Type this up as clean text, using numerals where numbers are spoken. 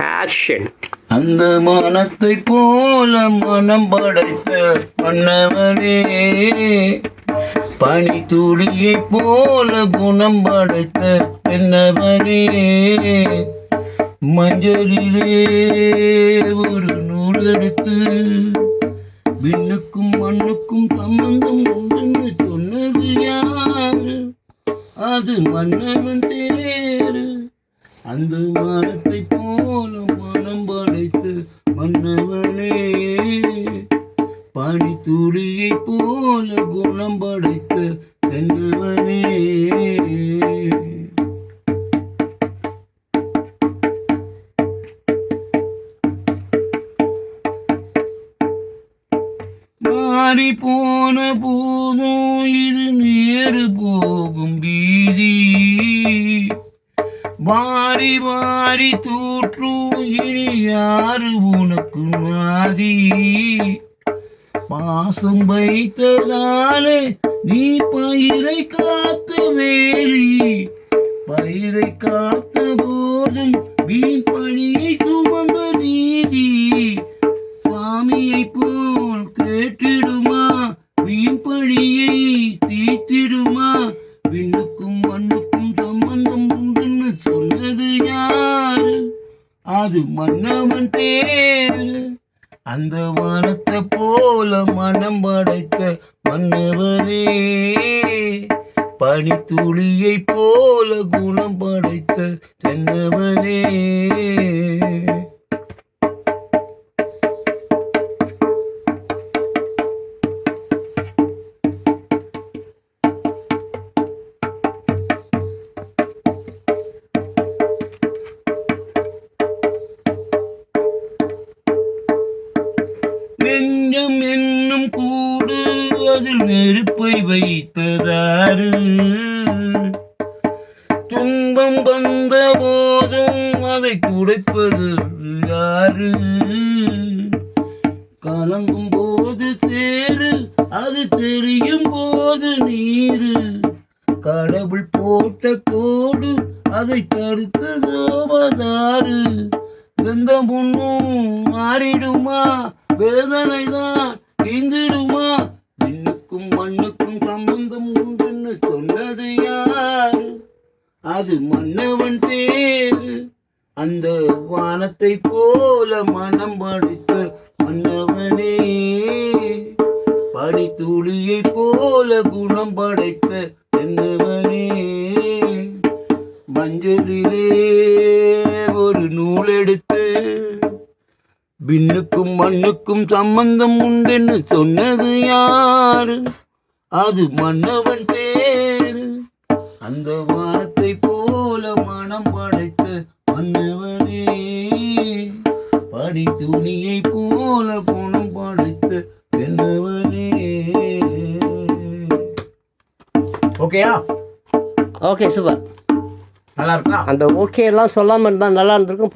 Action. அந்த மனத்தை போல மனம் படைத்த மன்னவனே, பனி துளியை போல குணம் படைத்த என்னவனே, மஞ்சளிலே ஒரு நூல் எடுத்து விண்ணுக்கும் மண்ணுக்கும் சம்பந்தம் உண்டுன்னு சொன்னது யாரு? அது மன்னவன் தேரு. அந்த மனத்தை போல மனம் படைத்து மன்னவனே, பனி துளியை போல குணம் படைத்த தென்னவனே. மாறி போன போதும் இது நேரு போகும் வீதி, வாரி வாரி தூற்றும் இனி யாரு உனக்கு மாறி? பாசம் வைத்ததாலே நீ பயிரை காத்த வேலி, பயிரை காத்த போதும் வீண் பணியை சுமந்த நீதி, சுவாமியை போல் கேட்டிடுமா வீண் பணியை தீத்திடுமா? விண்ணுக்கும் மண்ணுக்கும் சம்பந்தம் உண்டுன்னு சொன்னது யாரு? அது மன்னவன் தேரு. அந்த வானத்தை போல மனம் படைத்த மன்னவனே, பனி துளியை போல குணம் படைத்த தென்னவனே. நெஞ்சம் என்னும் கூடு அதில் நெருப்பை வைத்ததாரு? துன்பம் வந்த போதும் அதை குடைப்பது யாரு? கலங்கும் போது தேரு, அது தெரியும் போது நீரு, கடவுள் போட்ட கோடு அதை தடுத்ததோபதாரு. எந்த முன்னும் மாறிடுமா? வேதனை தான் தீர்ந்திடுமா? விண்ணுக்கும் மண்ணுக்கும் சம்பந்தம் உண்டுன்னு சொன்னது யாரு? அது மன்னவன் தேரு. அந்த வானத்தை போல மனம் படைத்த மன்னவனே, பனி துளியை போல குணம் படைத்த என்னவனே, மஞ்சளிலே ஒரு நூல் எடுத்து விண்ணுக்கும் மண்ணுக்கும் சம்பந்தம் உண்டுன்னு சொன்னது யாரு? அது மன்னவன் தேரு. அந்த வானத்தை போல மனம் படைத்த மன்னவனே, பனி துணியை போல குணம் படைத்த தென்னவனே. ஓகேயா? Okay, super. நல்லா இருக்கா? அந்த ஓகே எல்லாம் சொல்லாமல் இருந்தால் நல்லா இருந்திருக்கும்.